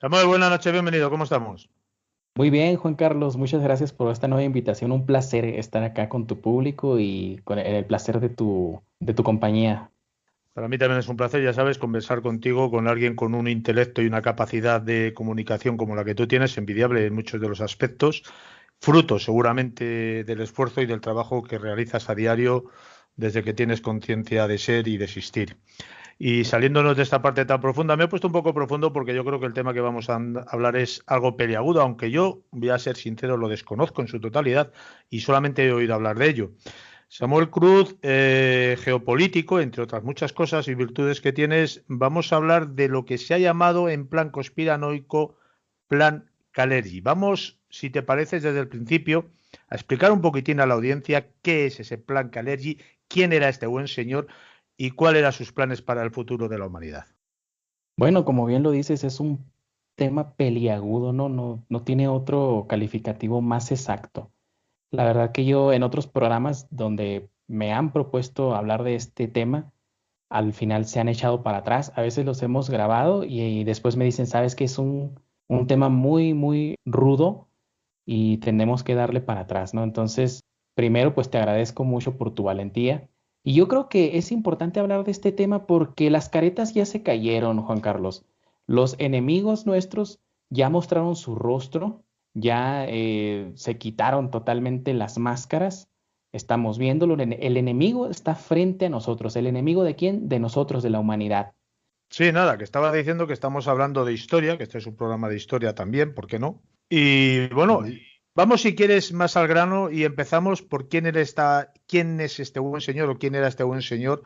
Samuel, buenas noches, bienvenido, ¿cómo estamos? Muy bien, Juan Carlos, muchas gracias por esta nueva invitación. Un placer estar acá con tu público y con el placer de tu compañía. Para mí también es un placer, ya sabes, conversar contigo, con alguien con un intelecto y una capacidad de comunicación como la que tú tienes, envidiable en muchos de los aspectos, fruto seguramente del esfuerzo y del trabajo que realizas a diario desde que tienes conciencia de ser y de existir. Y saliéndonos de esta parte tan profunda, me he puesto un poco profundo porque yo creo que el tema que vamos a hablar es algo peliagudo, aunque yo, voy a ser sincero, lo desconozco en su totalidad y solamente he oído hablar de ello. Samuel Cruz, geopolítico, entre otras muchas cosas y virtudes que tienes, vamos a hablar de lo que se ha llamado en plan conspiranoico Plan Kalergi. Vamos, si te parece, desde el principio a explicar un poquitín a la audiencia qué es ese Plan Kalergi, quién era este buen señor y cuáles eran sus planes para el futuro de la humanidad. Bueno, como bien lo dices, es un tema peliagudo, ¿no? No tiene otro calificativo más exacto. La verdad que yo en otros programas donde me han propuesto hablar de este tema, al final se han echado para atrás. A veces los hemos grabado y después me dicen, sabes que es un tema muy, muy rudo y tenemos que darle para atrás, ¿no? Entonces, primero, pues te agradezco mucho por tu valentía. Y yo creo que es importante hablar de este tema porque las caretas ya se cayeron, Juan Carlos. Los enemigos nuestros ya mostraron su rostro, ya se quitaron totalmente las máscaras. Estamos viéndolo. El enemigo está frente a nosotros. ¿El enemigo de quién? De nosotros, de la humanidad. Sí, nada, que estaba diciendo que estamos hablando de historia, que este es un programa de historia también, ¿por qué no? Y bueno, Ujú. vamos si quieres más al grano y empezamos por quién es este buen señor o quién era este buen señor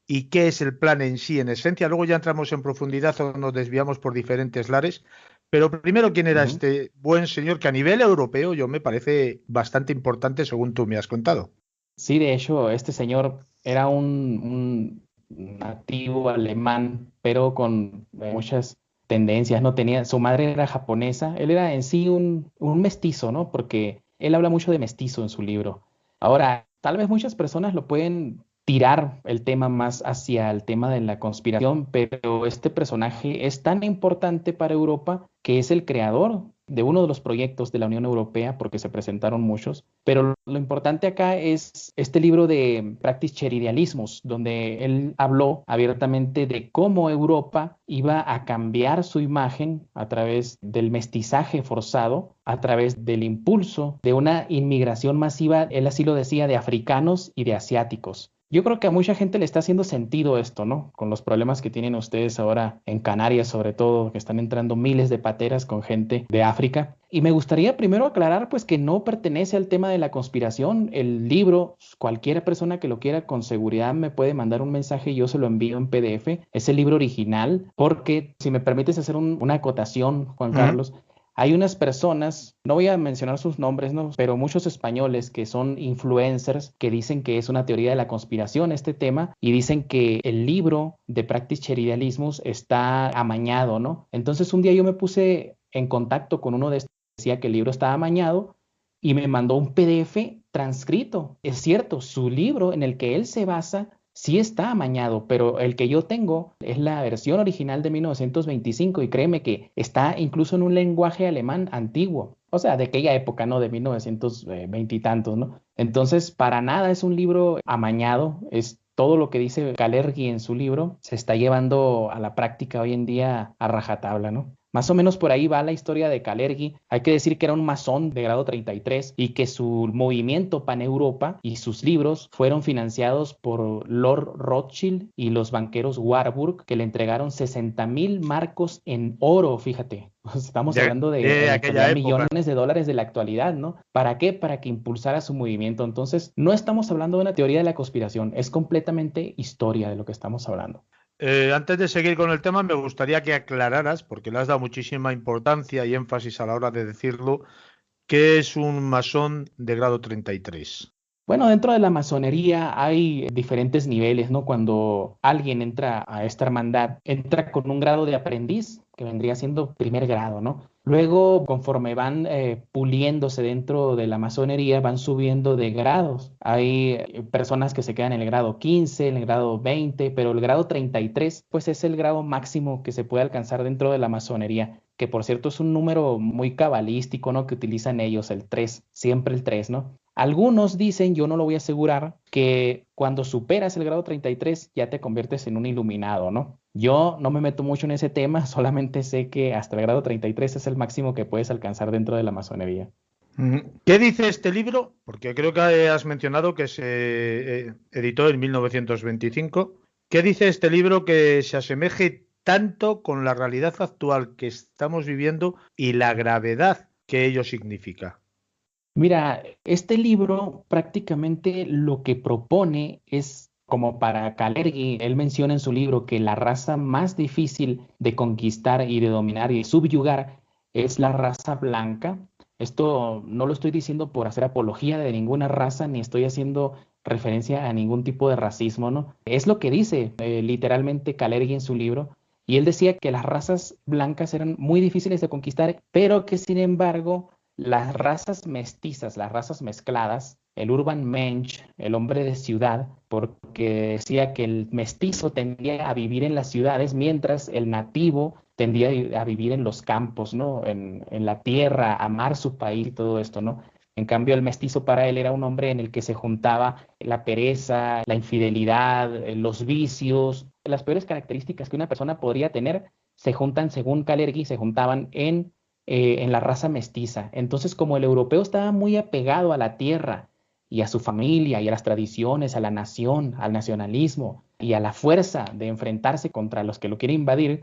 y qué es el plan en sí, en esencia. Luego ya entramos en profundidad o nos desviamos por diferentes lares. Pero primero, ¿quién era Ujú. este buen señor que a nivel europeo yo me parece bastante importante según tú me has contado? Sí, de hecho, este señor era un nativo alemán, pero con muchas tendencias, ¿no? Su madre era japonesa, él era en sí un mestizo, ¿no? Porque él habla mucho de mestizo en su libro. Ahora, tal vez muchas personas lo pueden tirar el tema más hacia el tema de la conspiración, pero este personaje es tan importante para Europa que es el creador de uno de los proyectos de la Unión Europea, porque se presentaron muchos, pero lo importante acá es este libro de Practice Cheridialismus, donde él habló abiertamente de cómo Europa iba a cambiar su imagen a través del mestizaje forzado, a través del impulso de una inmigración masiva, él así lo decía, de africanos y de asiáticos. Yo creo que a mucha gente le está haciendo sentido esto, ¿no? Con los problemas que tienen ustedes ahora en Canarias, sobre todo, que están entrando miles de pateras con gente de África. Y me gustaría primero aclarar, pues, que no pertenece al tema de la conspiración. El libro, cualquier persona que lo quiera con seguridad me puede mandar un mensaje y yo se lo envío en PDF. Es el libro original, porque si me permites hacer una acotación, Juan Ujú. Carlos, hay unas personas, no voy a mencionar sus nombres, ¿no? Pero muchos españoles que son influencers que dicen que es una teoría de la conspiración este tema y dicen que el libro de Practice Cheridialismus está amañado, ¿no? Entonces un día yo me puse en contacto con uno de estos que decía que el libro estaba amañado y me mandó un PDF transcrito. Es cierto, su libro en el que él se basa sí está amañado, pero el que yo tengo es la versión original de 1925 y créeme que está incluso en un lenguaje alemán antiguo, o sea, de aquella época, ¿no? De 1920 y tantos, ¿no? Entonces, para nada es un libro amañado, es todo lo que dice Kalergi en su libro, se está llevando a la práctica hoy en día a rajatabla, ¿no? Más o menos por ahí va la historia de Kalergi. Hay que decir que era un masón de grado 33 y que su movimiento Pan-Europa y sus libros fueron financiados por Lord Rothschild y los banqueros Warburg, que le entregaron 60,000 marcos en oro, fíjate. Estamos hablando de De en aquella actualidad época. millones de dólares de la actualidad, ¿no? ¿Para qué? Para que impulsara su movimiento. Entonces, no estamos hablando de una teoría de la conspiración, es completamente historia de lo que estamos hablando. Antes de seguir con el tema, me gustaría que aclararas, porque le has dado muchísima importancia y énfasis a la hora de decirlo, qué es un masón de grado 33. Bueno, dentro de la masonería hay diferentes niveles, ¿no? Cuando alguien entra a esta hermandad, entra con un grado de aprendiz, que vendría siendo primer grado, ¿no? Luego, conforme van puliéndose dentro de la masonería, van subiendo de grados. Hay personas que se quedan en el grado 15, en el grado 20, pero el grado 33, pues es el grado máximo que se puede alcanzar dentro de la masonería, que por cierto es un número muy cabalístico, ¿no? Que utilizan ellos, el 3, siempre el 3, ¿no? Algunos dicen, yo no lo voy a asegurar, que cuando superas el grado 33 ya te conviertes en un iluminado, ¿no? Yo no me meto mucho en ese tema, solamente sé que hasta el grado 33 es el máximo que puedes alcanzar dentro de la masonería. ¿Qué dice este libro? Porque creo que has mencionado que se editó en 1925. ¿Qué dice este libro que se asemeje tanto con la realidad actual que estamos viviendo y la gravedad que ello significa? Mira, este libro prácticamente lo que propone es como para Kalergi, él menciona en su libro que la raza más difícil de conquistar y de dominar y de subyugar es la raza blanca. Esto no lo estoy diciendo por hacer apología de ninguna raza, ni estoy haciendo referencia a ningún tipo de racismo, ¿no? Es lo que dice literalmente Kalergi en su libro. Y él decía que las razas blancas eran muy difíciles de conquistar, pero que sin embargo las razas mestizas, las razas mezcladas, el urban mensch, el hombre de ciudad, porque decía que el mestizo tendía a vivir en las ciudades, mientras el nativo tendía a vivir en los campos, ¿no? En la tierra, amar su país y todo esto, ¿no? En cambio, el mestizo para él era un hombre en el que se juntaba la pereza, la infidelidad, los vicios, las peores características que una persona podría tener, se juntan, según Kalergi, se juntaban en la raza mestiza. Entonces, como el europeo estaba muy apegado a la tierra y a su familia y a las tradiciones, a la nación, al nacionalismo y a la fuerza de enfrentarse contra los que lo quieren invadir,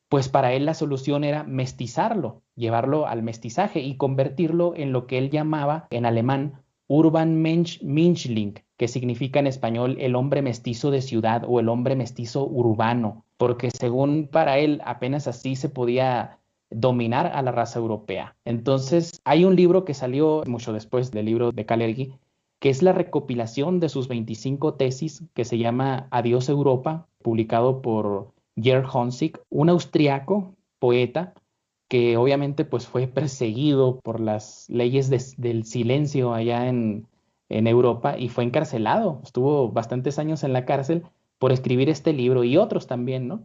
pues para él la solución era mestizarlo, llevarlo al mestizaje y convertirlo en lo que él llamaba en alemán Urban Mensch Minchling, que significa en español el hombre mestizo de ciudad o el hombre mestizo urbano, porque según para él apenas así se podía dominar a la raza europea. Entonces, hay un libro que salió mucho después del libro de Kalergi, que es la recopilación de sus 25 tesis, que se llama Adiós Europa, publicado por Gerd Honzig, un austriaco poeta que obviamente pues fue perseguido por las leyes del silencio allá en Europa y fue encarcelado. Estuvo bastantes años en la cárcel por escribir este libro y otros también, ¿no?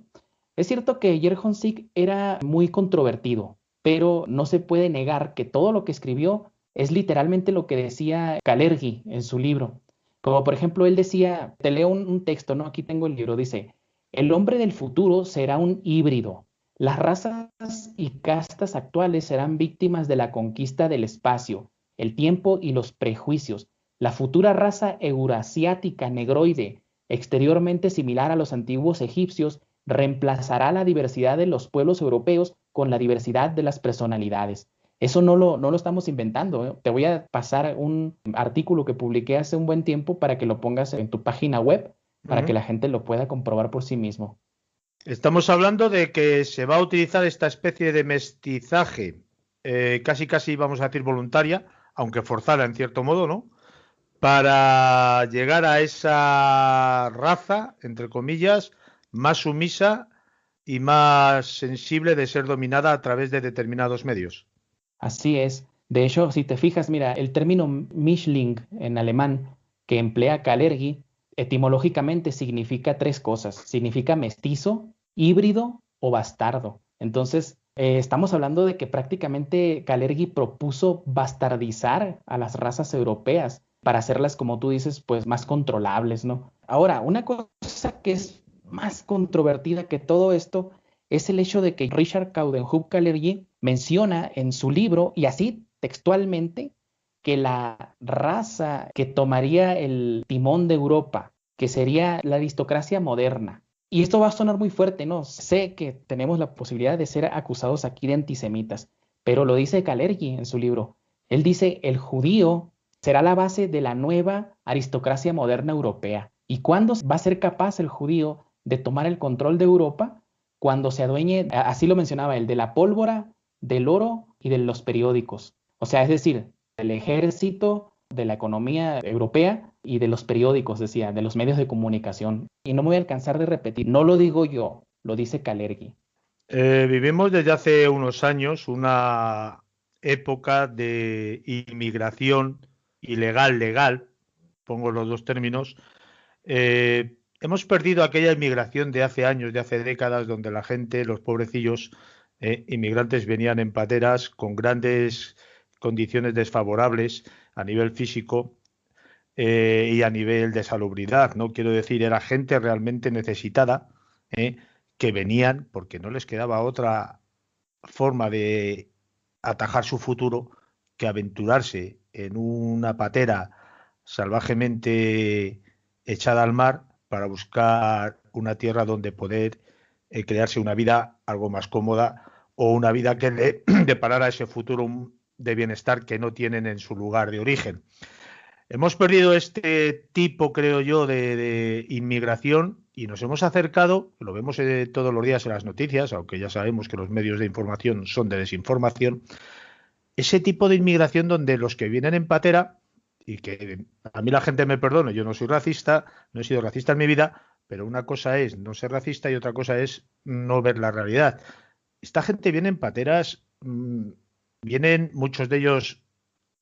Es cierto que Yerhonsik era muy controvertido, pero no se puede negar que todo lo que escribió es literalmente lo que decía Kalergi en su libro. Como por ejemplo, él decía, te leo un texto, ¿no? Aquí tengo el libro, dice, el hombre del futuro será un híbrido. Las razas y castas actuales serán víctimas de la conquista del espacio, el tiempo y los prejuicios. La futura raza eurasiática negroide, exteriormente similar a los antiguos egipcios, reemplazará la diversidad de los pueblos europeos con la diversidad de las personalidades. Eso no lo estamos inventando, ¿eh? Te voy a pasar un artículo que publiqué hace un buen tiempo para que lo pongas en tu página web, para que Ujú. la gente lo pueda comprobar por sí mismo. Estamos hablando de que se va a utilizar esta especie de mestizaje, casi casi vamos a decir voluntaria, aunque forzada en cierto modo, ¿no? Para llegar a esa raza, entre comillas, más sumisa y más sensible de ser dominada a través de determinados medios. Así es. De hecho, si te fijas, mira, el término Mischling en alemán que emplea Kalergi, etimológicamente significa tres cosas. Significa mestizo, híbrido o bastardo. Entonces, estamos hablando de que prácticamente Kalergi propuso bastardizar a las razas europeas para hacerlas, como tú dices, pues más controlables, ¿no? Ahora, una cosa que es más controvertida que todo esto es el hecho de que Richard Coudenhove Kalergi menciona en su libro, y así textualmente, que la raza que tomaría el timón de Europa, que sería la aristocracia moderna, y esto va a sonar muy fuerte, ¿no? Sé que tenemos la posibilidad de ser acusados aquí de antisemitas, pero lo dice Kalergi en su libro. Él dice, el judío será la base de la nueva aristocracia moderna europea. ¿Y cuándo va a ser capaz el judío de tomar el control de Europa? Cuando se adueñe, así lo mencionaba él, de la pólvora, del oro y de los periódicos. O sea, es decir, del ejército, de la economía europea y de los periódicos, decía, de los medios de comunicación. Y no me voy a alcanzar de repetir, no lo digo yo, lo dice Kalergi. Vivimos desde hace unos años una época de inmigración ilegal, legal, pongo los dos términos. Hemos perdido aquella inmigración de hace años, de hace décadas, donde la gente, los pobrecillos inmigrantes venían en pateras con grandes condiciones desfavorables a nivel físico y a nivel de salubridad, ¿no? Quiero decir, era gente realmente necesitada, ¿eh? Que venían porque no les quedaba otra forma de atajar su futuro que aventurarse en una patera salvajemente echada al mar para buscar una tierra donde poder crearse una vida algo más cómoda o una vida que le deparara ese futuro de bienestar que no tienen en su lugar de origen. Hemos perdido este tipo, creo yo, de inmigración y nos hemos acercado, lo vemos todos los días en las noticias, aunque ya sabemos que los medios de información son de desinformación, ese tipo de inmigración donde los que vienen en patera, y que a mí la gente me perdone, yo no soy racista, no he sido racista en mi vida, pero una cosa es no ser racista y otra cosa es no ver la realidad. Esta gente viene en pateras, vienen muchos de ellos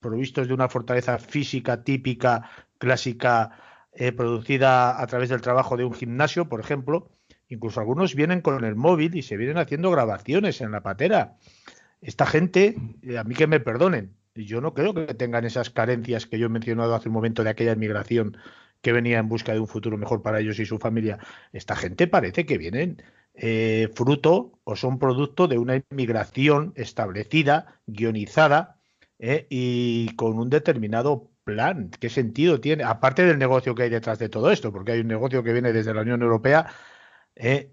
provistos de una fortaleza física típica, clásica, producida a través del trabajo de un gimnasio, por ejemplo. Incluso algunos vienen con el móvil y se vienen haciendo grabaciones en la patera. Esta gente, a mí que me perdonen, yo no creo que tengan esas carencias que yo he mencionado hace un momento de aquella inmigración que venía en busca de un futuro mejor para ellos y su familia. Esta gente parece que vienen fruto o son producto de una inmigración establecida, guionizada, y con un determinado plan. ¿Qué sentido tiene? Aparte del negocio que hay detrás de todo esto, porque hay un negocio que viene desde la Unión Europea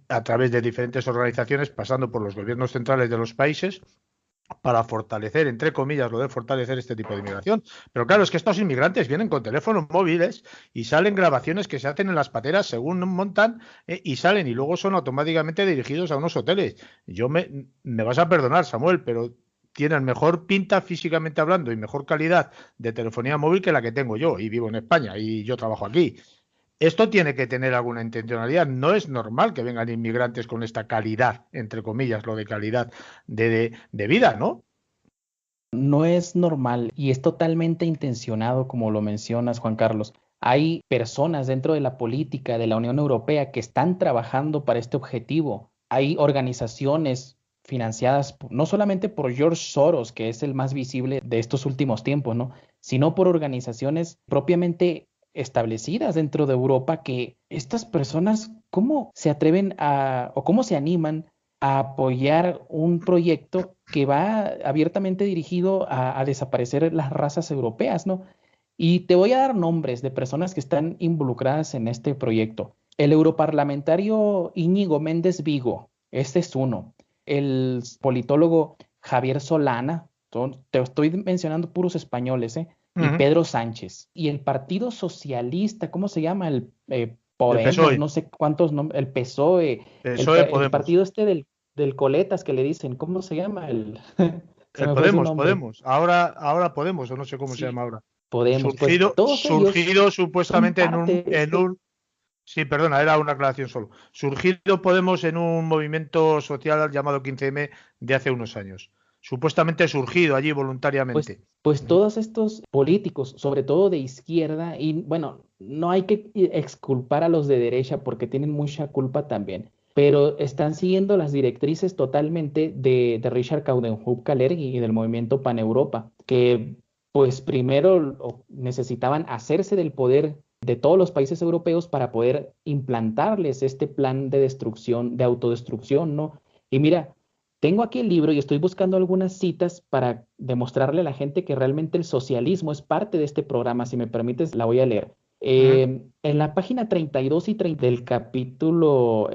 a través de diferentes organizaciones, pasando por los gobiernos centrales de los países, para fortalecer, entre comillas, lo de fortalecer este tipo de inmigración. Pero claro, es que estos inmigrantes vienen con teléfonos móviles y salen grabaciones que se hacen en las pateras según montan y salen y luego son automáticamente dirigidos a unos hoteles. Me vas a perdonar, Samuel, pero tienen mejor pinta físicamente hablando y mejor calidad de telefonía móvil que la que tengo yo y vivo en España y yo trabajo aquí. Esto tiene que tener alguna intencionalidad. No es normal que vengan inmigrantes con esta calidad, entre comillas, lo de calidad de vida, ¿no? No es normal y es totalmente intencionado, como lo mencionas, Juan Carlos. Hay personas dentro de la política de la Unión Europea que están trabajando para este objetivo. Hay organizaciones financiadas no solamente por George Soros, que es el más visible de estos últimos tiempos, ¿no? Sino por organizaciones propiamente establecidas dentro de Europa que estas personas, ¿cómo se atreven o cómo se animan a apoyar un proyecto que va abiertamente dirigido a desaparecer las razas europeas, ¿no? Y te voy a dar nombres de personas que están involucradas en este proyecto. El europarlamentario Íñigo Méndez Vigo, este es uno. El politólogo Javier Solana, te estoy mencionando puros españoles, ¿eh? Y Uh-huh. Pedro Sánchez. Y el Partido Socialista, ¿cómo se llama? El Podemos, PSOE, no sé cuántos nombres, el PSOE, PSOE el Podemos. partido este del Coletas que le dicen, ¿cómo se llama? Se El me fue su Podemos, nombre. Podemos. Ahora Podemos, o no sé cómo se Sí, llama ahora. Podemos, pues Surgido, todos ellos surgido son supuestamente parte de en este. un, sí, perdona, era una aclaración solo. Surgido Podemos en un movimiento social llamado 15M de hace unos años. Supuestamente surgido allí Pues, voluntariamente. pues todos estos políticos, sobre todo de izquierda, y bueno, no hay que exculpar a los de derecha porque tienen mucha culpa también, pero están siguiendo las directrices totalmente de Richard Coudenhove-Kalergi y del movimiento Paneuropa, que pues primero necesitaban hacerse del poder de todos los países europeos para poder implantarles este plan de destrucción, de autodestrucción, ¿no? Y mira, tengo aquí el libro y estoy buscando algunas citas para demostrarle a la gente que realmente el socialismo es parte de este programa. Si me permites, la voy a leer. ¿Mm? En la página 32 y 30 del capítulo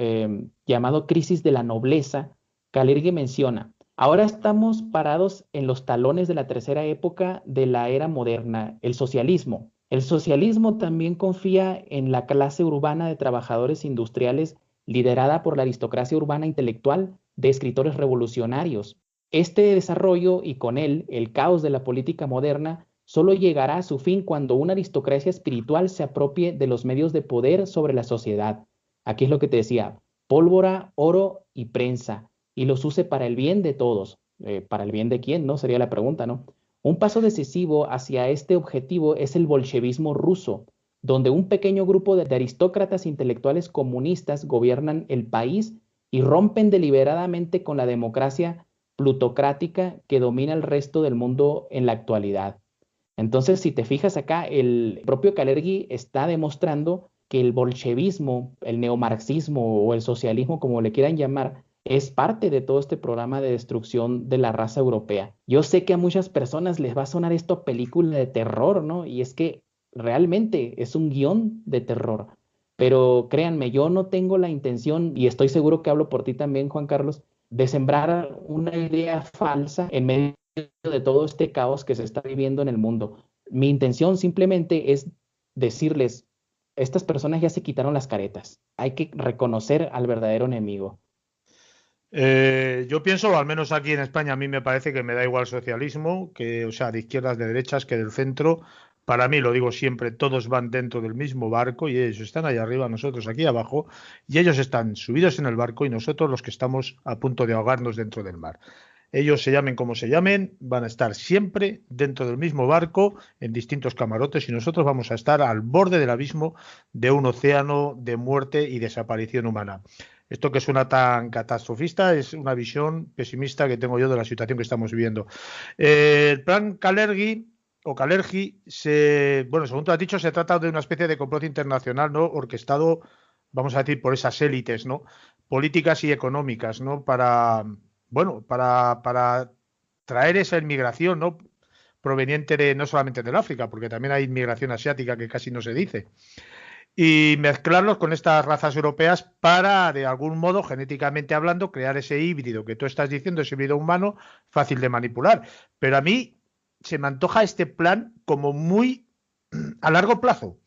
llamado Crisis de la Nobleza, Kalergi menciona, ahora estamos parados en los talones de la tercera época de la era moderna, el socialismo. El socialismo también confía en la clase urbana de trabajadores industriales liderada por la aristocracia urbana intelectual de escritores revolucionarios. Este desarrollo y con él el caos de la política moderna solo llegará a su fin cuando una aristocracia espiritual se apropie de los medios de poder sobre la sociedad. Aquí es lo que te decía, pólvora, oro y prensa, y los use para el bien de todos. ¿Para el bien de quién? ¿No? Sería la pregunta, ¿no? Un paso decisivo hacia este objetivo es el bolchevismo ruso, donde un pequeño grupo de aristócratas intelectuales comunistas gobiernan el país y rompen deliberadamente con la democracia plutocrática que domina el resto del mundo en la actualidad. Entonces, si te fijas acá, el propio Kalergi está demostrando que el bolchevismo, el neomarxismo o el socialismo, como le quieran llamar, es parte de todo este programa de destrucción de la raza europea. Yo sé que a muchas personas les va a sonar esto a película de terror, ¿no? Y es que realmente es un guión de terror. Pero créanme, yo no tengo la intención, y estoy seguro que hablo por ti también, Juan Carlos, de sembrar una idea falsa en medio de todo este caos que se está viviendo en el mundo. Mi intención simplemente es decirles, estas personas ya se quitaron las caretas, hay que reconocer al verdadero enemigo. Yo pienso, al menos aquí en España, a mí me parece que me da igual socialismo, que, o sea, de izquierdas, de derechas, que del centro. Para mí, lo digo siempre, todos van dentro del mismo barco y ellos están ahí arriba, nosotros aquí abajo, y ellos están subidos en el barco y nosotros los que estamos a punto de ahogarnos dentro del mar. Ellos se llamen como se llamen, van a estar siempre dentro del mismo barco, en distintos camarotes, y nosotros vamos a estar al borde del abismo de un océano de muerte y desaparición humana. Esto que suena tan catastrofista es una visión pesimista que tengo yo de la situación que estamos viviendo. El plan Kalergi o Kalergi, bueno, según tú has dicho, se trata de una especie de complot internacional, ¿no? Orquestado, vamos a decir, por esas élites, ¿no? Políticas y económicas, ¿no? Para traer esa inmigración, ¿no? Proveniente de no solamente del África, porque también hay inmigración asiática que casi no se dice, y mezclarlos con estas razas europeas para, de algún modo, genéticamente hablando, crear ese híbrido que tú estás diciendo, ese híbrido humano fácil de manipular. Pero a mí se me antoja este plan como muy a largo plazo,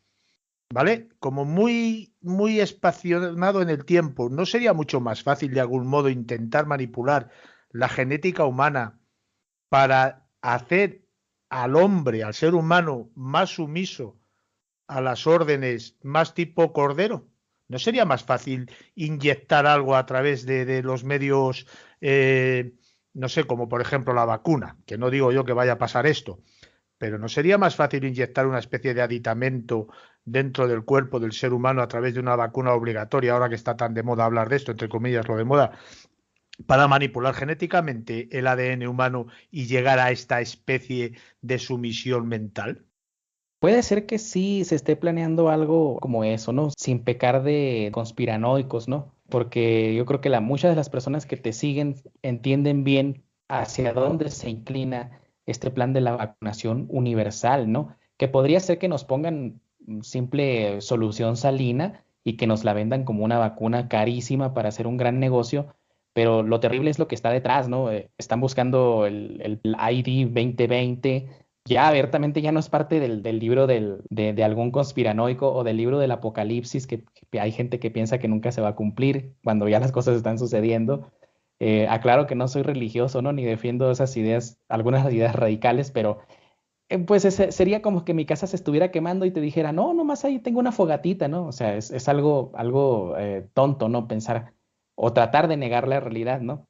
¿vale? Como muy espacionado en el tiempo. ¿No sería mucho más fácil, de algún modo, intentar manipular la genética humana para hacer al hombre, al ser humano, más sumiso a las órdenes, más tipo cordero? ¿No sería más fácil inyectar algo a través de los medios, no sé, como por ejemplo la vacuna? Que no digo yo que vaya a pasar esto, pero ¿no sería más fácil inyectar una especie de aditamento dentro del cuerpo del ser humano a través de una vacuna obligatoria, ahora que está tan de moda hablar de esto, entre comillas, lo de moda, para manipular genéticamente el ADN humano y llegar a esta especie de sumisión mental? Puede ser que sí se esté planeando algo como eso, ¿no? Sin pecar de conspiranoicos, ¿no? Porque yo creo que muchas de las personas que te siguen entienden bien hacia dónde se inclina este plan de la vacunación universal, ¿no? Que podría ser que nos pongan simple solución salina y que nos la vendan como una vacuna carísima para hacer un gran negocio, pero lo terrible es lo que está detrás, ¿no? Están buscando el ID 2020, ya abiertamente ya no es parte del libro de algún conspiranoico o del libro del apocalipsis, que hay gente que piensa que nunca se va a cumplir cuando ya las cosas están sucediendo. Aclaro que no soy religioso, ¿no? Ni defiendo esas ideas, algunas ideas radicales, pero pues sería como que mi casa se estuviera quemando y te dijera, no, nomás ahí tengo una fogatita, ¿no? O sea, es algo tonto, ¿no? Pensar o tratar de negar la realidad, ¿no?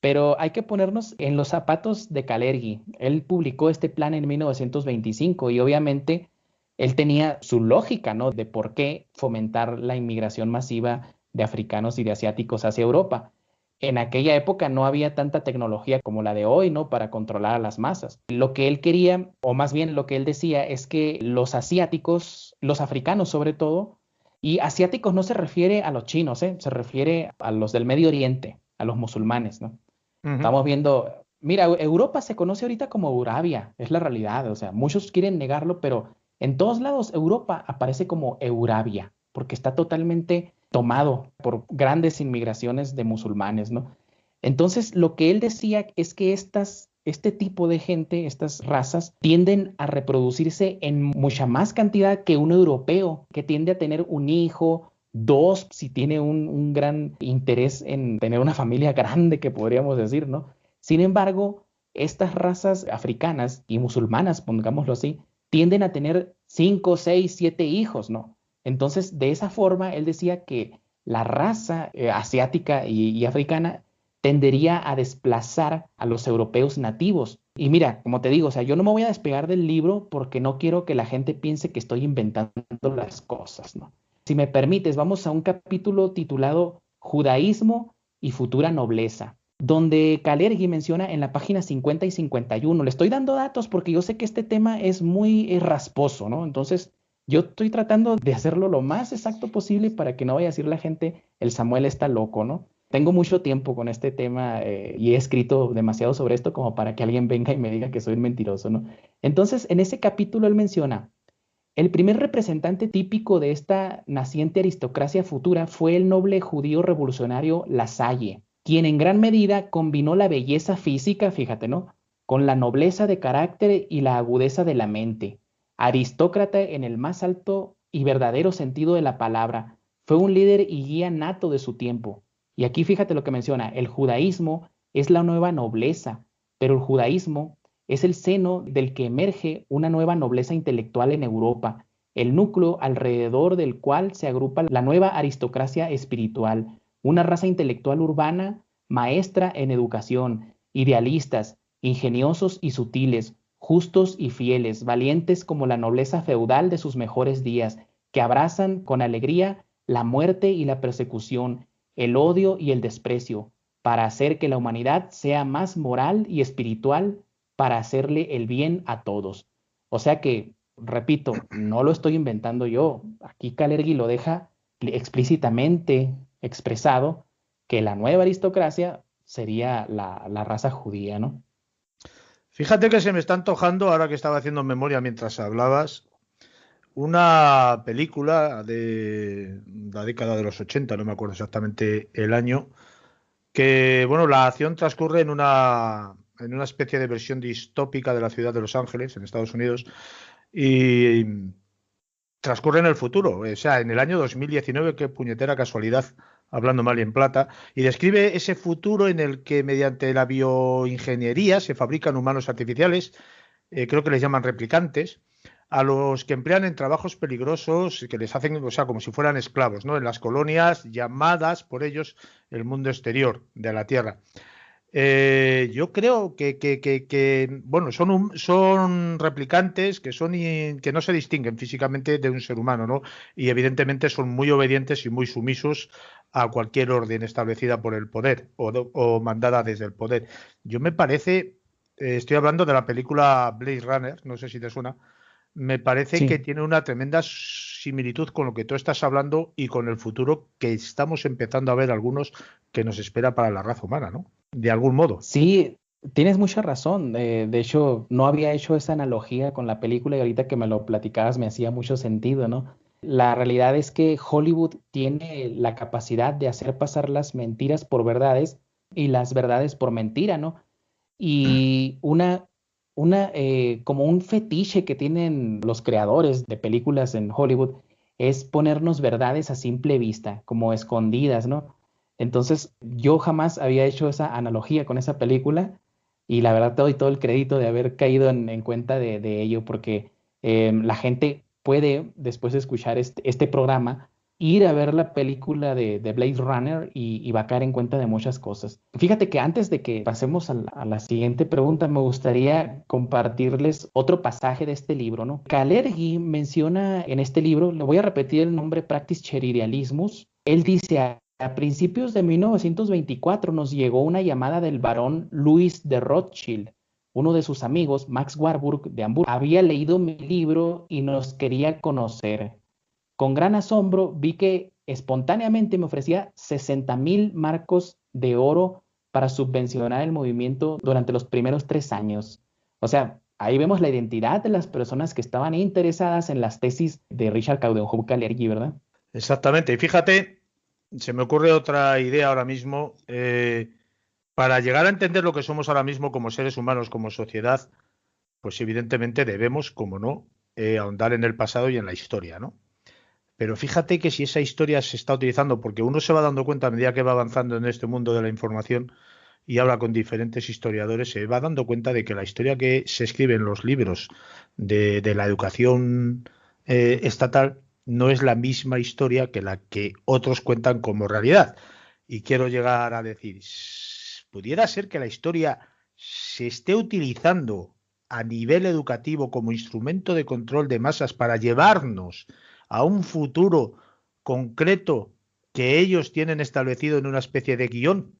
Pero hay que ponernos en los zapatos de Kalergi. Él publicó este plan en 1925 y obviamente él tenía su lógica, ¿no? De por qué fomentar la inmigración masiva de africanos y de asiáticos hacia Europa. En aquella época no había tanta tecnología como la de hoy, ¿no? Para controlar a las masas. Lo que él quería, o más bien lo que él decía, es que los asiáticos, los africanos sobre todo, y asiáticos no se refiere a los chinos, ¿eh? Se refiere a los del Medio Oriente, a los musulmanes, ¿no? Uh -huh. Estamos viendo, mira, Europa se conoce ahorita como Eurabia, es la realidad, o sea, muchos quieren negarlo, pero en todos lados Europa aparece como Eurabia, porque está totalmente tomado por grandes inmigraciones de musulmanes, ¿no? Entonces, lo que él decía es que este tipo de gente, estas razas, tienden a reproducirse en mucha más cantidad que un europeo, que tiende a tener un hijo, dos, si tiene un gran interés en tener una familia grande, que podríamos decir, ¿no? Sin embargo, estas razas africanas y musulmanas, pongámoslo así, tienden a tener 5, 6, 7 hijos, ¿no? Entonces, de esa forma, él decía que la raza asiática y africana tendería a desplazar a los europeos nativos. Y mira, como te digo, o sea, yo no me voy a despegar del libro porque no quiero que la gente piense que estoy inventando las cosas, ¿no? Si me permites, vamos a un capítulo titulado Judaísmo y futura nobleza, donde Kalergi menciona en la página 50 y 51. Le estoy dando datos porque yo sé que este tema es muy rasposo, ¿no? Entonces, yo estoy tratando de hacerlo lo más exacto posible para que no vaya a decir la gente, el Samuel está loco, ¿no? Tengo mucho tiempo con este tema y he escrito demasiado sobre esto como para que alguien venga y me diga que soy un mentiroso, ¿no? Entonces, en ese capítulo él menciona, el primer representante típico de esta naciente aristocracia futura fue el noble judío revolucionario Lasalle, quien en gran medida combinó la belleza física, fíjate, ¿no? Con la nobleza de carácter y la agudeza de la mente. Aristócrata en el más alto y verdadero sentido de la palabra, fue un líder y guía nato de su tiempo. Y aquí fíjate lo que menciona, el judaísmo es la nueva nobleza, pero el judaísmo es el seno del que emerge una nueva nobleza intelectual en Europa, el núcleo alrededor del cual se agrupa la nueva aristocracia espiritual, una raza intelectual urbana, maestra en educación, idealistas, ingeniosos y sutiles, justos y fieles, valientes como la nobleza feudal de sus mejores días, que abrazan con alegría la muerte y la persecución, el odio y el desprecio, para hacer que la humanidad sea más moral y espiritual para hacerle el bien a todos. O sea que, repito, no lo estoy inventando yo. Aquí Kalergi lo deja explícitamente expresado que la nueva aristocracia sería la raza judía, ¿no? Fíjate que se me está antojando, ahora que estaba haciendo memoria mientras hablabas, una película de la década de los 80, no me acuerdo exactamente el año, que, bueno, la acción transcurre en una especie de versión distópica de la ciudad de Los Ángeles, en Estados Unidos, y transcurre en el futuro, o sea, en el año 2019, qué puñetera casualidad, hablando mal y en plata, y describe ese futuro en el que mediante la bioingeniería se fabrican humanos artificiales, creo que les llaman replicantes, a los que emplean en trabajos peligrosos que les hacen, o sea, como si fueran esclavos, ¿no? En las colonias llamadas por ellos el mundo exterior de la Tierra. Yo creo que, bueno, son replicantes que no se distinguen físicamente de un ser humano, ¿no? Y evidentemente son muy obedientes y muy sumisos a cualquier orden establecida por el poder o mandada desde el poder. Yo me parece, estoy hablando de la película Blade Runner, no sé si te suena, me parece que Sí. tiene una tremenda similitud con lo que tú estás hablando y con el futuro que estamos empezando a ver algunos que nos espera para la raza humana, ¿no? De algún modo. Sí, tienes mucha razón. De hecho, no había hecho esa analogía con la película y ahorita que me lo platicabas me hacía mucho sentido, ¿no? La realidad es que Hollywood tiene la capacidad de hacer pasar las mentiras por verdades y las verdades por mentira, ¿no? Y como un fetiche que tienen los creadores de películas en Hollywood es ponernos verdades a simple vista, como escondidas, ¿no? Entonces, yo jamás había hecho esa analogía con esa película y la verdad te doy todo el crédito de haber caído en cuenta de ello porque la gente puede, después de escuchar este programa, ir a ver la película de Blade Runner y va a caer en cuenta de muchas cosas. Fíjate que antes de que pasemos a la siguiente pregunta, me gustaría compartirles otro pasaje de este libro, ¿no? Kalergi menciona en este libro, le voy a repetir el nombre Practis Cherialialismus. Él dice, a principios de 1924 nos llegó una llamada del barón Louis de Rothschild. Uno de sus amigos, Max Warburg de Hamburgo, había leído mi libro y nos quería conocer. Con gran asombro vi que espontáneamente me ofrecía 60,000 marcos de oro para subvencionar el movimiento durante los primeros 3 años. O sea, ahí vemos la identidad de las personas que estaban interesadas en las tesis de Richard Coudenhove-Kalergi, ¿verdad? Exactamente. Y fíjate, se me ocurre otra idea ahora mismo. Para llegar a entender lo que somos ahora mismo como seres humanos, como sociedad, pues evidentemente debemos, como no, ahondar en el pasado y en la historia, ¿no? Pero fíjate que si esa historia se está utilizando, porque uno se va dando cuenta a medida que va avanzando en este mundo de la información, y habla con diferentes historiadores, se va dando cuenta de que la historia que se escribe en los libros de la educación estatal no es la misma historia que la que otros cuentan como realidad. Y quiero llegar a decir, pudiera ser que la historia se esté utilizando a nivel educativo como instrumento de control de masas para llevarnos a un futuro concreto que ellos tienen establecido en una especie de guión.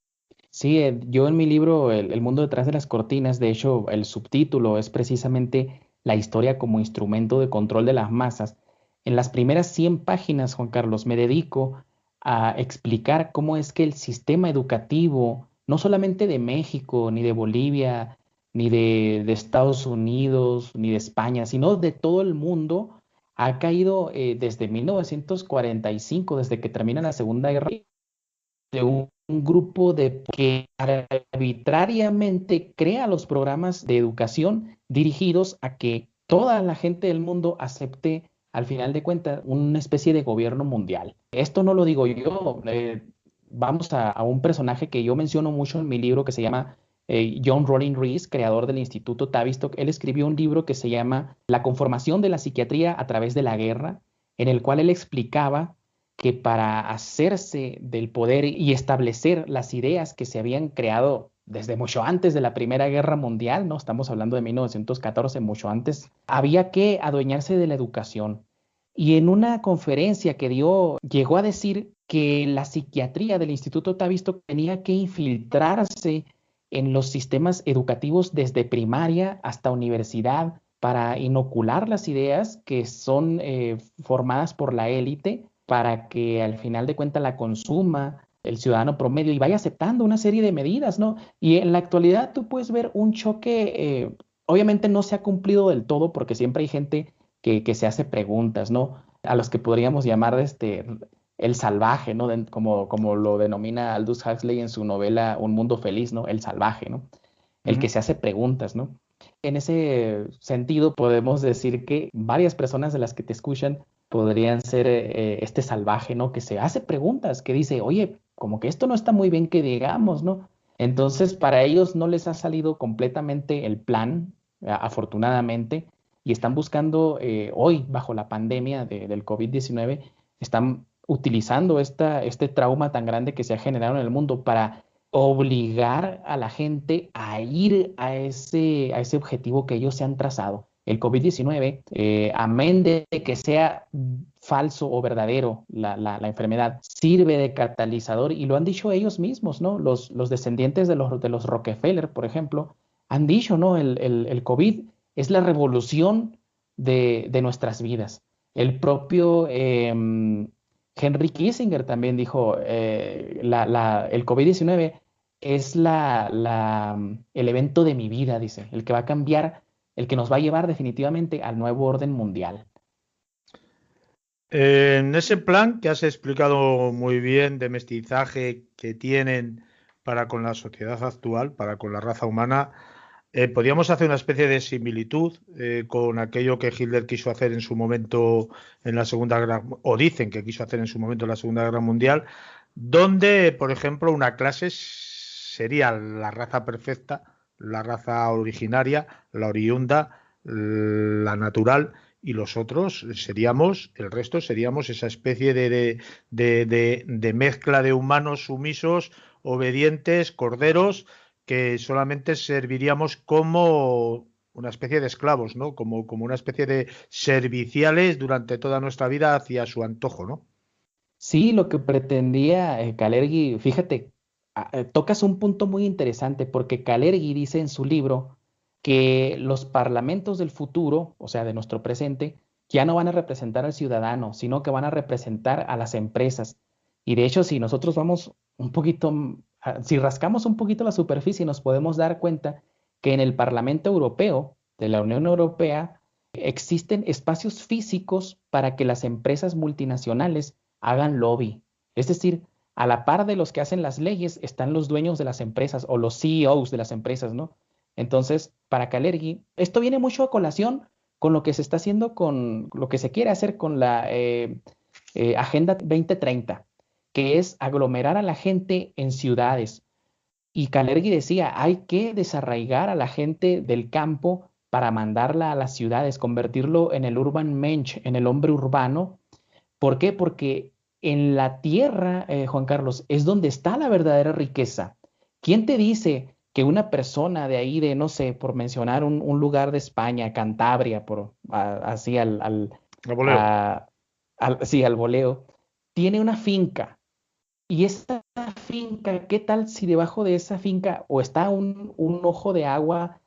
Sí, yo en mi libro, El mundo detrás de las cortinas, de hecho, el subtítulo es precisamente la historia como instrumento de control de las masas. En las primeras 100 páginas, Juan Carlos, me dedico a explicar cómo es que el sistema educativo, no solamente de México, ni de Bolivia, ni de Estados Unidos, ni de España, sino de todo el mundo, ha caído desde 1945, desde que termina la Segunda Guerra, de un grupo de que arbitrariamente crea los programas de educación dirigidos a que toda la gente del mundo acepte, al final de cuentas, una especie de gobierno mundial. Esto no lo digo yo. Vamos a un personaje que yo menciono mucho en mi libro que se llama John Rawlings Rees, creador del Instituto Tavistock. Él escribió un libro que se llama La conformación de la psiquiatría a través de la guerra, en el cual él explicaba que para hacerse del poder y establecer las ideas que se habían creado desde mucho antes de la Primera Guerra Mundial, ¿no? Estamos hablando de 1914, mucho antes, había que adueñarse de la educación. Y en una conferencia que dio, llegó a decir que la psiquiatría del Instituto Tavistock tenía que infiltrarse en los sistemas educativos desde primaria hasta universidad para inocular las ideas que son formadas por la élite para que al final de cuentas la consuma el ciudadano promedio y vaya aceptando una serie de medidas, ¿no? Y en la actualidad tú puedes ver un choque, obviamente no se ha cumplido del todo porque siempre hay gente que se hace preguntas, ¿no? A los que podríamos llamar el salvaje, ¿no? Como lo denomina Aldous Huxley en su novela Un Mundo Feliz, ¿no? El salvaje, ¿no? El que se hace preguntas, ¿no? En ese sentido, podemos decir que varias personas de las que te escuchan podrían ser este salvaje, ¿no? Que se hace preguntas, que dice, oye, como que esto no está muy bien que digamos, ¿no? Entonces, para ellos no les ha salido completamente el plan, afortunadamente, y están buscando hoy, bajo la pandemia del COVID-19, están utilizando este trauma tan grande que se ha generado en el mundo para obligar a la gente a ir a ese objetivo que ellos se han trazado. El COVID-19, amén de que sea falso o verdadero la enfermedad, sirve de catalizador y lo han dicho ellos mismos, ¿no? Los descendientes de los Rockefeller, por ejemplo, han dicho, ¿no? El COVID es la revolución de nuestras vidas. El propio Henry Kissinger también dijo, el COVID-19 es el evento de mi vida, dice, el que va a cambiar, el que nos va a llevar definitivamente al nuevo orden mundial. En ese plan que has explicado muy bien de mestizaje que tienen para con la sociedad actual, para con la raza humana, podríamos hacer una especie de similitud con aquello que Hitler quiso hacer en su momento en la Segunda Guerra, o dicen que quiso hacer en su momento en la Segunda Guerra Mundial, donde, por ejemplo, una clase sería la raza perfecta, la raza originaria, la oriunda, la natural, y los otros seríamos, el resto seríamos esa especie de mezcla de humanos sumisos, obedientes, corderos, que solamente serviríamos como una especie de esclavos, ¿no? Como una especie de serviciales durante toda nuestra vida hacia su antojo, ¿no? Sí, lo que pretendía Kalergi, fíjate, tocas un punto muy interesante porque Kalergi dice en su libro que los parlamentos del futuro, o sea, de nuestro presente, ya no van a representar al ciudadano, sino que van a representar a las empresas. Y de hecho, si nosotros vamos un poquito, si rascamos un poquito la superficie, nos podemos dar cuenta que en el Parlamento Europeo de la Unión Europea existen espacios físicos para que las empresas multinacionales hagan lobby. Es decir, a la par de los que hacen las leyes están los dueños de las empresas o los CEOs de las empresas, ¿no? Entonces, para Kalergi, esto viene mucho a colación con lo que se está haciendo, con lo que se quiere hacer con la Agenda 2030, que es aglomerar a la gente en ciudades. Y Kalergi decía, hay que desarraigar a la gente del campo para mandarla a las ciudades, convertirlo en el urban mensch, en el hombre urbano. ¿Por qué? Porque en la tierra, Juan Carlos, es donde está la verdadera riqueza. ¿Quién te dice que una persona de ahí, de no sé, por mencionar un lugar de España, Cantabria, así A voleo. a- sí, al voleo, tiene una finca? Y esta finca, ¿qué tal si debajo de esa finca o está un ojo de agua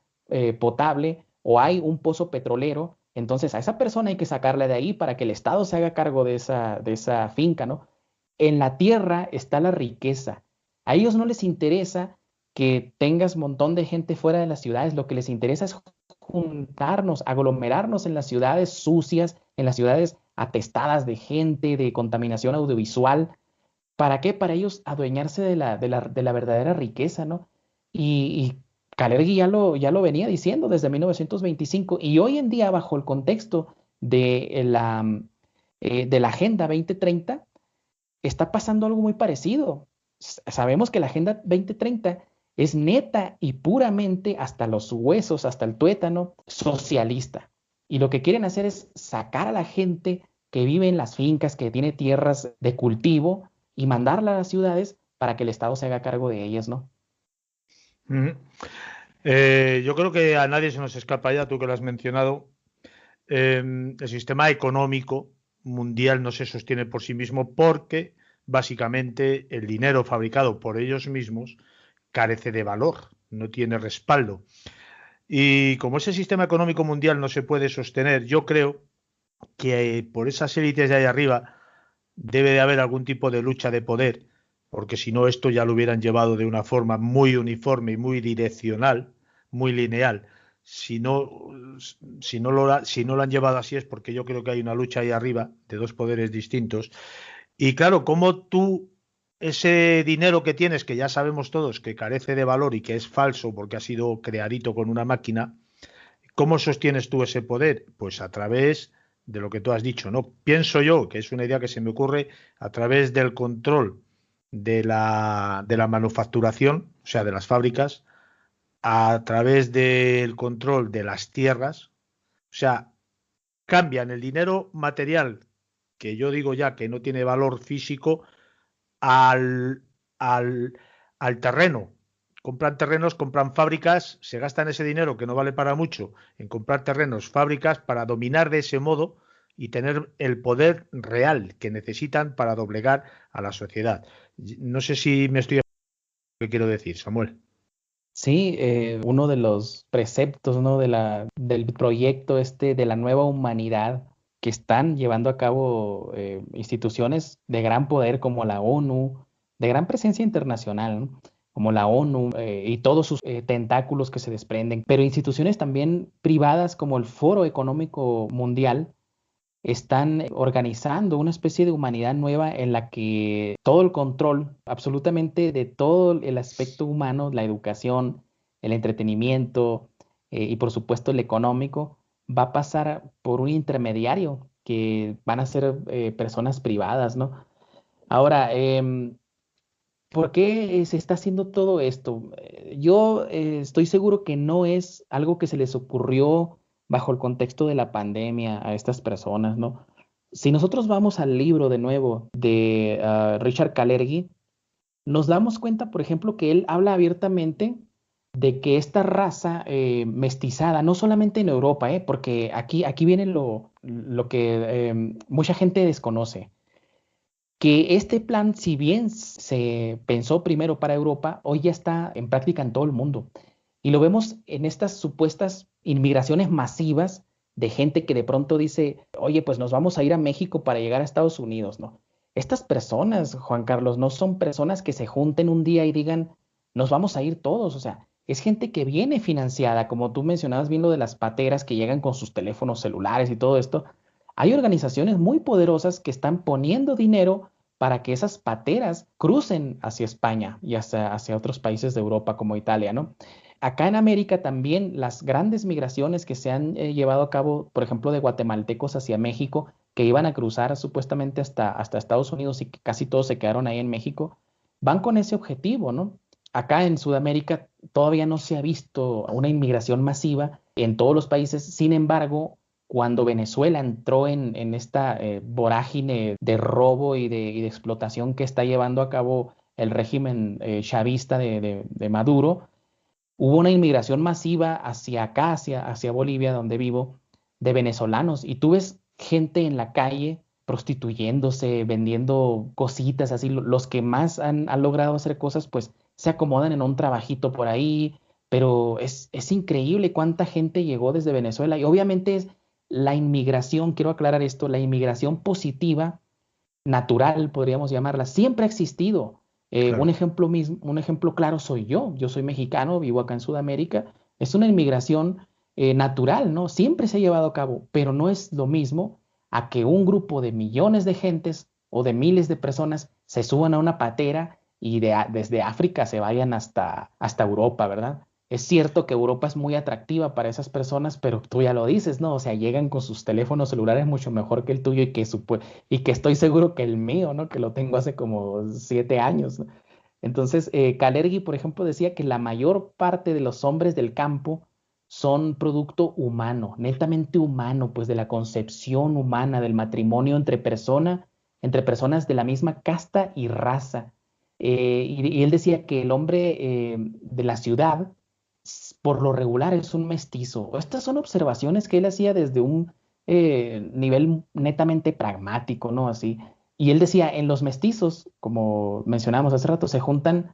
potable o hay un pozo petrolero? Entonces a esa persona hay que sacarla de ahí para que el Estado se haga cargo de esa finca, ¿no? En la tierra está la riqueza. A ellos no les interesa que tengas un montón de gente fuera de las ciudades, lo que les interesa es juntarnos, aglomerarnos en las ciudades sucias, en las ciudades atestadas de gente, de contaminación audiovisual. ¿Para qué? Para ellos adueñarse de la verdadera riqueza, ¿no? Y Kalergi ya lo venía diciendo desde 1925 y hoy en día bajo el contexto de la Agenda 2030 está pasando algo muy parecido. Sabemos que la Agenda 2030 es neta y puramente hasta los huesos, hasta el tuétano, socialista. Y lo que quieren hacer es sacar a la gente que vive en las fincas, que tiene tierras de cultivo, y mandarla a las ciudades para que el Estado se haga cargo de ellas, ¿no? Ujú. Yo creo que a nadie se nos escapa ya, tú que lo has mencionado. El sistema económico mundial no se sostiene por sí mismo porque básicamente el dinero fabricado por ellos mismos carece de valor, no tiene respaldo. Y como ese sistema económico mundial no se puede sostener, yo creo que por esas élites de ahí arriba debe de haber algún tipo de lucha de poder, porque si no esto ya lo hubieran llevado de una forma muy uniforme y muy direccional, muy lineal. Si no, si no lo han llevado así es porque yo creo que hay una lucha ahí arriba de dos poderes distintos. Y claro, como tú ese dinero que tienes, que ya sabemos todos que carece de valor y que es falso porque ha sido creadito con una máquina, ¿cómo sostienes tú ese poder? Pues a través de lo que tú has dicho, ¿no? Pienso yo, que es una idea que se me ocurre, a través del control de la manufacturación, o sea, de las fábricas, a través del control de las tierras, o sea, cambian el dinero material, que yo digo ya que no tiene valor físico, al, al, al terreno. Compran terrenos, compran fábricas, se gastan ese dinero que no vale para mucho en comprar terrenos, fábricas, para dominar de ese modo y tener el poder real que necesitan para doblegar a la sociedad. No sé si me estoy qué quiero decir, Samuel. Sí, uno de los preceptos, ¿no? Del proyecto este de la nueva humanidad que están llevando a cabo instituciones de gran poder como la ONU, de gran presencia internacional, ¿no? Como la ONU y todos sus tentáculos que se desprenden, pero instituciones también privadas como el Foro Económico Mundial están organizando una especie de humanidad nueva en la que todo el control, absolutamente de todo el aspecto humano, la educación, el entretenimiento y por supuesto el económico, va a pasar por un intermediario que van a ser personas privadas, ¿no? Ahora, ¿por qué se está haciendo todo esto? Yo estoy seguro que no es algo que se les ocurrió bajo el contexto de la pandemia a estas personas, ¿no? Si nosotros vamos al libro de nuevo de Richard Kalergi, nos damos cuenta, por ejemplo, que él habla abiertamente de que esta raza mestizada, no solamente en Europa, porque aquí viene lo que mucha gente desconoce que este plan, si bien se pensó primero para Europa, hoy ya está en práctica en todo el mundo. Y lo vemos en estas supuestas inmigraciones masivas de gente que de pronto dice, oye, pues nos vamos a ir a México para llegar a Estados Unidos, ¿no? Estas personas, Juan Carlos, no son personas que se junten un día y digan, nos vamos a ir todos, o sea, es gente que viene financiada, como tú mencionabas bien lo de las pateras que llegan con sus teléfonos celulares y todo esto. Hay organizaciones muy poderosas que están poniendo dinero para que esas pateras crucen hacia España y hacia otros países de Europa como Italia, ¿no? Acá en América también las grandes migraciones que se han llevado a cabo, por ejemplo, de guatemaltecos hacia México, que iban a cruzar supuestamente hasta Estados Unidos y que casi todos se quedaron ahí en México, van con ese objetivo, ¿no? acá en Sudamérica todavía no se ha visto una inmigración masiva en todos los países. Sin embargo, cuando Venezuela entró en esta vorágine de robo y de explotación que está llevando a cabo el régimen chavista de Maduro, hubo una inmigración masiva hacia acá, hacia Bolivia, donde vivo, de venezolanos. Y tú ves gente en la calle prostituyéndose, vendiendo cositas, así. Los que más han logrado hacer cosas, pues se acomodan en un trabajito por ahí, pero es increíble cuánta gente llegó desde Venezuela. Y obviamente es la inmigración, quiero aclarar esto, la inmigración positiva natural, podríamos llamarla, siempre ha existido. Claro. Un ejemplo claro soy yo. Yo soy mexicano, vivo acá en Sudamérica. Es una inmigración natural, ¿no? Siempre se ha llevado a cabo, pero no es lo mismo a que un grupo de millones de gentes o de miles de personas se suban a una patera y desde África se vayan hasta Europa, ¿verdad? Es cierto que Europa es muy atractiva para esas personas, pero tú ya lo dices, ¿no? O sea, llegan con sus teléfonos celulares mucho mejor que el tuyo y que estoy seguro que el mío, ¿no? Que lo tengo hace como 7 años, ¿no? Entonces, Kalergi, por ejemplo, decía que la mayor parte de los hombres del campo son producto humano, netamente humano, pues de la concepción humana, del matrimonio entre personas de la misma casta y raza. Y él decía que el hombre de la ciudad, por lo regular, es un mestizo. Estas son observaciones que él hacía desde un nivel netamente pragmático, ¿no? Así. Y él decía, en los mestizos, como mencionábamos hace rato, se juntan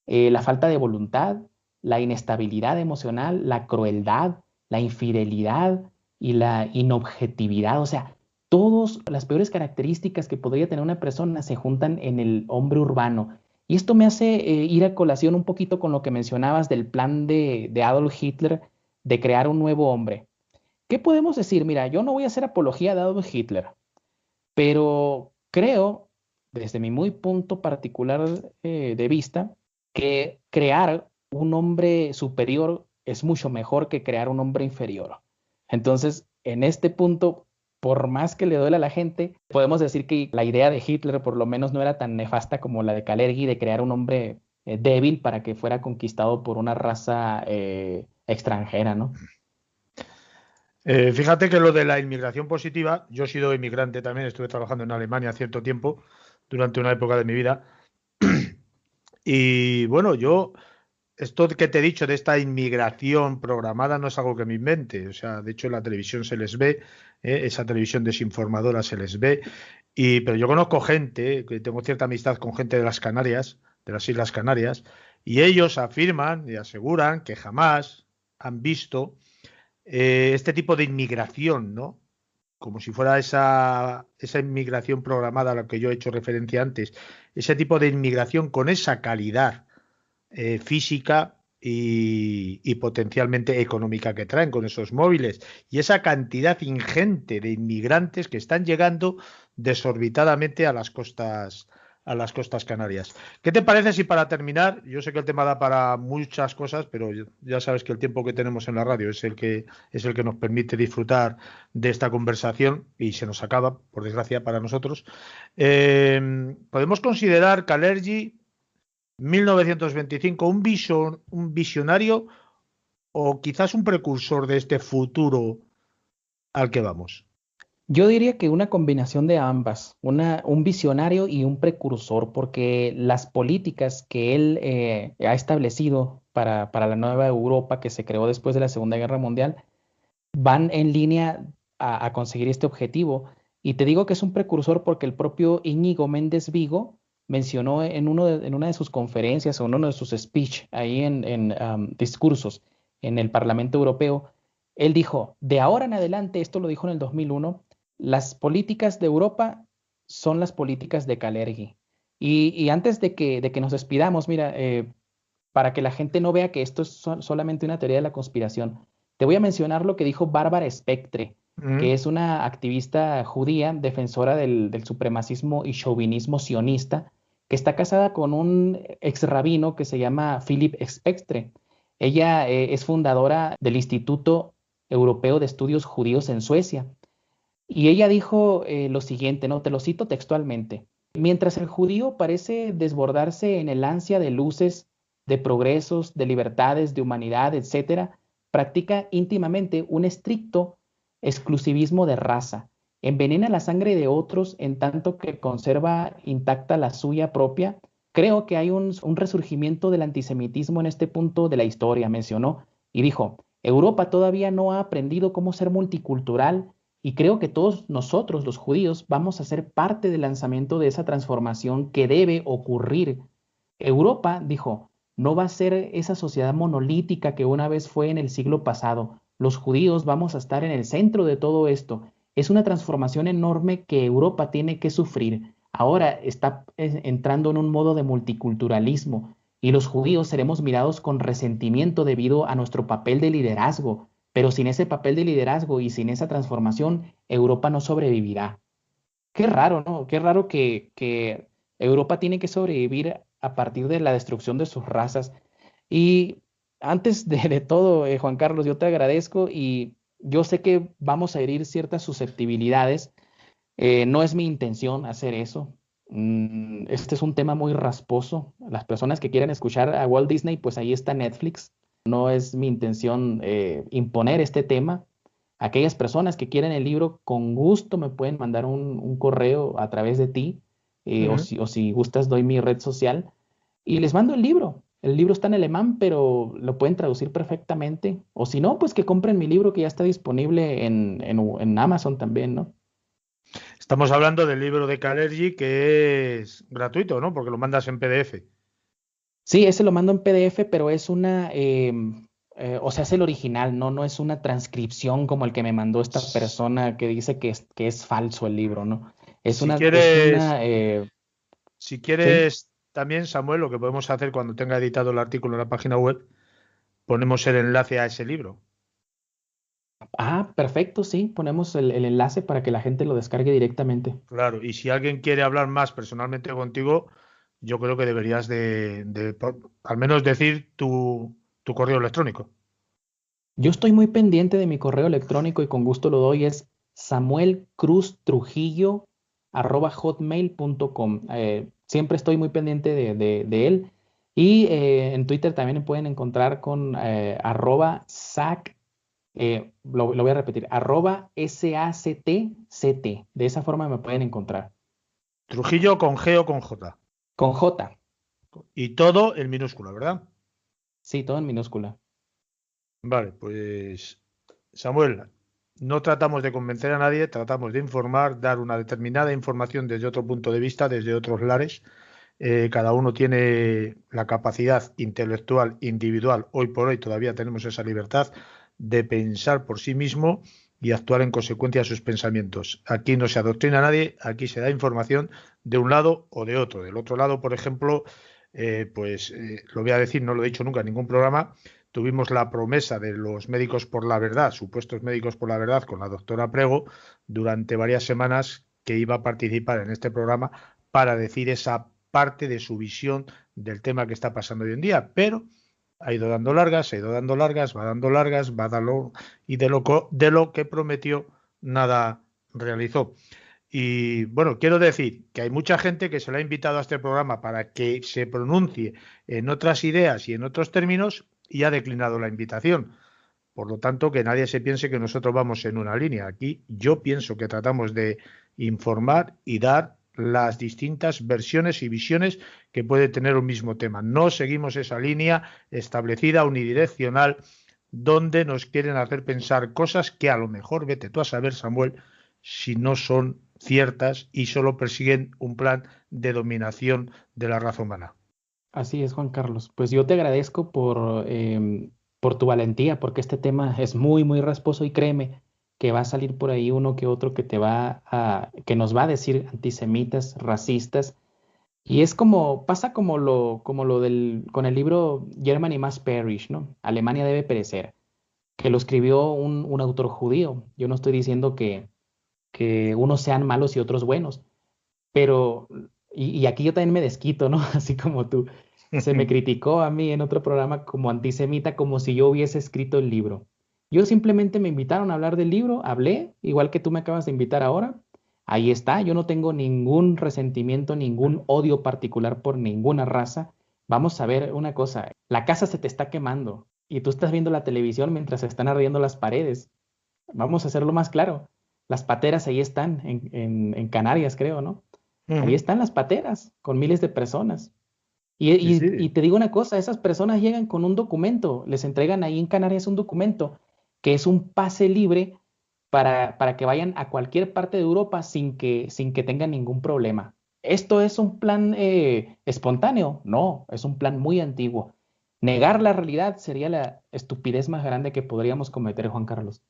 la falta de voluntad, la inestabilidad emocional, la crueldad, la infidelidad y la inobjetividad. O sea, todas las peores características que podría tener una persona se juntan en el hombre urbano. Y esto me hace ir a colación un poquito con lo que mencionabas del plan de Adolf Hitler de crear un nuevo hombre. ¿Qué podemos decir? Mira, yo no voy a hacer apología de Adolf Hitler, pero creo, desde mi muy punto particular de vista, que crear un hombre superior es mucho mejor que crear un hombre inferior. Entonces, en este punto, por más que le duele a la gente, podemos decir que la idea de Hitler por lo menos no era tan nefasta como la de Kalergi de crear un hombre débil para que fuera conquistado por una raza extranjera, ¿no? Fíjate que lo de la inmigración positiva, yo he sido inmigrante también, estuve trabajando en Alemania cierto tiempo, durante una época de mi vida. Y bueno, esto que te he dicho de esta inmigración programada no es algo que me invente. O sea, de hecho en la televisión se les ve, esa televisión desinformadora se les ve. Pero yo conozco gente, que tengo cierta amistad con gente de las Canarias, de las Islas Canarias, y ellos afirman y aseguran que jamás han visto este tipo de inmigración, ¿no? Como si fuera esa inmigración programada a la que yo he hecho referencia antes, ese tipo de inmigración con esa calidad física y potencialmente económica que traen con esos móviles y esa cantidad ingente de inmigrantes que están llegando desorbitadamente a las costas canarias. ¿Qué te parece si para terminar, yo sé que el tema da para muchas cosas, pero ya sabes que el tiempo que tenemos en la radio es el que nos permite disfrutar de esta conversación y se nos acaba, por desgracia para nosotros. Podemos considerar que Kalergi 1925, un visionario o quizás un precursor de este futuro al que vamos. Yo diría que una combinación de ambas, un visionario y un precursor, porque las políticas que él ha establecido para la nueva Europa que se creó después de la Segunda Guerra Mundial van en línea a conseguir este objetivo. Y te digo que es un precursor porque el propio Íñigo Méndez Vigo mencionó en una de sus conferencias o en uno de sus speech ahí en discursos en el Parlamento Europeo, él dijo, de ahora en adelante, esto lo dijo en el 2001, las políticas de Europa son las políticas de Kalergi. Y antes de que nos despidamos, mira, para que la gente no vea que esto es solamente una teoría de la conspiración, te voy a mencionar lo que dijo Bárbara Spectre, que Mm. es una activista judía defensora del supremacismo y chauvinismo sionista, que está casada con un ex rabino que se llama Philip Spectre. Ella es fundadora del Instituto Europeo de Estudios Judíos en Suecia. Y ella dijo lo siguiente, ¿no? Te lo cito textualmente. Mientras el judío parece desbordarse en el ansia de luces de progresos, de libertades, de humanidad, etcétera, practica íntimamente un estricto exclusivismo de raza, envenena la sangre de otros en tanto que conserva intacta la suya propia. Creo que hay un resurgimiento del antisemitismo en este punto de la historia, mencionó, y dijo, Europa todavía no ha aprendido cómo ser multicultural y creo que todos nosotros, los judíos, vamos a ser parte del lanzamiento de esa transformación que debe ocurrir. Europa, dijo, no va a ser esa sociedad monolítica que una vez fue en el siglo pasado. Los judíos vamos a estar en el centro de todo esto. Es una transformación enorme que Europa tiene que sufrir. Ahora está entrando en un modo de multiculturalismo y los judíos seremos mirados con resentimiento debido a nuestro papel de liderazgo. Pero sin ese papel de liderazgo y sin esa transformación, Europa no sobrevivirá. Qué raro, ¿no? Qué raro que Europa tiene que sobrevivir a partir de la destrucción de sus razas. Y antes de todo, Juan Carlos, yo te agradezco y yo sé que vamos a herir ciertas susceptibilidades. No es mi intención hacer eso. Este es un tema muy rasposo. Las personas que quieran escuchar a Walt Disney, pues ahí está Netflix. No es mi intención imponer este tema. Aquellas personas que quieren el libro, con gusto me pueden mandar un correo a través de ti, o si gustas, doy mi red social y les mando el libro. El libro está en alemán, pero lo pueden traducir perfectamente. O si no, pues que compren mi libro que ya está disponible en Amazon también, ¿no? Estamos hablando del libro de Kalergi que es gratuito, ¿no? Porque lo mandas en PDF. Sí, ese lo mando en PDF, pero es o sea, es el original, ¿no? No es una transcripción como el que me mandó esta persona que dice que es falso el libro, ¿no? Si Es quieres, una, si sí. quieres también, Samuel, lo que podemos hacer cuando tenga editado el artículo en la página web, ponemos el enlace a ese libro. Ah, perfecto, sí, ponemos el enlace para que la gente lo descargue directamente. Claro, y si alguien quiere hablar más personalmente contigo, yo creo que deberías al menos decir tu correo electrónico. Yo estoy muy pendiente de mi correo electrónico y con gusto lo doy, es samuelcruztrujillo@hotmail.com. Siempre estoy muy pendiente de él. Y en Twitter también me pueden encontrar con @sac, lo voy a repetir, @SACTCT. De esa forma me pueden encontrar. Trujillo con G o con J. Con J, Y todo en minúscula, ¿verdad? sí, todo en minúscula. Vale, pues Samuel, no tratamos de convencer a nadie, tratamos de informar, dar una determinada información desde otro punto de vista, desde otros lares. Cada uno tiene la capacidad intelectual individual, hoy por hoy todavía tenemos esa libertad de pensar por sí mismo y actuar en consecuencia a sus pensamientos. Aquí no se adoctrina a nadie, aquí se da información de un lado o de otro. Del otro lado, por ejemplo, lo voy a decir, no lo he dicho nunca en ningún programa, tuvimos la promesa de los médicos por la verdad, supuestos médicos por la verdad, con la doctora Prego, durante varias semanas que iba a participar en este programa para decir esa parte de su visión del tema que está pasando hoy en día, pero ha ido dando largas, ha ido dando largas, va dando largas, va dando y de lo que prometió nada realizó. Y bueno, quiero decir que hay mucha gente que se le ha invitado a este programa para que se pronuncie en otras ideas y en otros términos y ha declinado la invitación. Por lo tanto, que nadie se piense que nosotros vamos en una línea. Aquí yo pienso que tratamos de informar y dar las distintas versiones y visiones que puede tener un mismo tema. No seguimos esa línea establecida unidireccional donde nos quieren hacer pensar cosas que a lo mejor, vete tú a saber, Samuel, si no son ciertas y solo persiguen un plan de dominación de la raza humana. Así es, Juan Carlos. Pues yo te agradezco por tu valentía, porque este tema es muy, muy rasposo y créeme que va a salir por ahí uno que otro que nos va a decir antisemitas, racistas. Y es como, pasa con el libro Germany Must Perish, ¿no? Alemania debe perecer, que lo escribió un autor judío. Yo no estoy diciendo que unos sean malos y otros buenos, pero, y aquí yo también me desquito, ¿no? Así como tú. Se me criticó a mí en otro programa como antisemita, como si yo hubiese escrito el libro. Yo simplemente me invitaron a hablar del libro, hablé, igual que tú me acabas de invitar ahora. Ahí está, yo no tengo ningún resentimiento, ningún odio particular por ninguna raza. Vamos a ver una cosa, la casa se te está quemando y tú estás viendo la televisión mientras se están ardiendo las paredes. Vamos a hacerlo más claro. Las pateras ahí están, en Canarias, creo, ¿no? Ahí Ujú. están las pateras con miles de personas. Sí, Y sí. te digo una cosa, esas personas llegan con un documento, les entregan ahí en Canarias un documento que es un pase libre para que vayan a cualquier parte de Europa sin que tengan ningún problema. ¿Esto es un plan espontáneo? No, es un plan muy antiguo. Negar la realidad sería la estupidez más grande que podríamos cometer, Juan Carlos.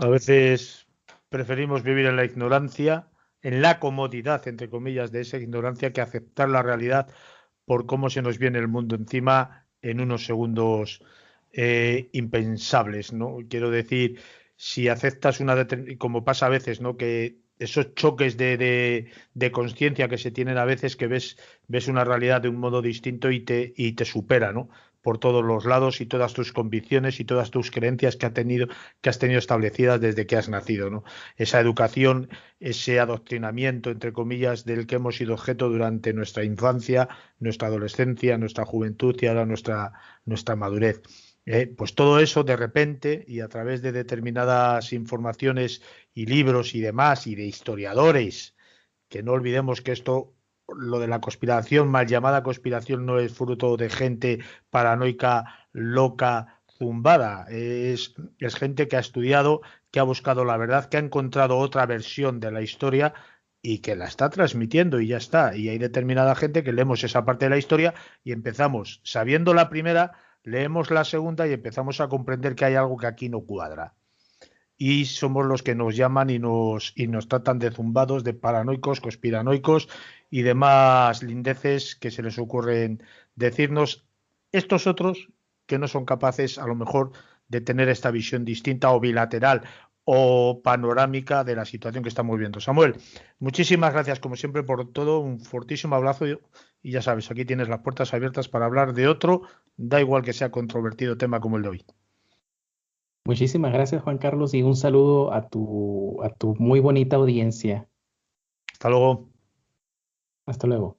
A veces preferimos vivir en la ignorancia, en la comodidad, entre comillas, de esa ignorancia, que aceptar la realidad por cómo se nos viene el mundo encima en unos segundos impensables, ¿no? Quiero decir, si aceptas como pasa a veces, ¿no? Que esos choques de conciencia que se tienen a veces, que ves una realidad de un modo distinto y te supera, ¿no? Por todos los lados y todas tus convicciones y todas tus creencias que has tenido establecidas desde que has nacido, ¿no? Esa educación, ese adoctrinamiento, entre comillas, del que hemos sido objeto durante nuestra infancia, nuestra adolescencia, nuestra juventud y ahora nuestra madurez. Pues todo eso de repente y a través de determinadas informaciones y libros y demás y de historiadores, que no olvidemos que esto, lo de la conspiración, mal llamada conspiración, no es fruto de gente paranoica, loca, zumbada, es gente que ha estudiado, que ha buscado la verdad, que ha encontrado otra versión de la historia y que la está transmitiendo y ya está. Y hay determinada gente que leemos esa parte de la historia y empezamos, sabiendo la primera, leemos la segunda y empezamos a comprender que hay algo que aquí no cuadra. Y somos los que nos llaman y nos tratan de zumbados, de paranoicos, conspiranoicos y demás lindeces que se les ocurren decirnos estos otros que no son capaces a lo mejor de tener esta visión distinta o bilateral o panorámica de la situación que estamos viendo. Samuel, muchísimas gracias como siempre por todo, un fortísimo abrazo y ya sabes, aquí tienes las puertas abiertas para hablar de otro, da igual que sea controvertido tema como el de hoy. Muchísimas gracias, Juan Carlos, y un saludo a tu muy bonita audiencia. Hasta luego. Hasta luego.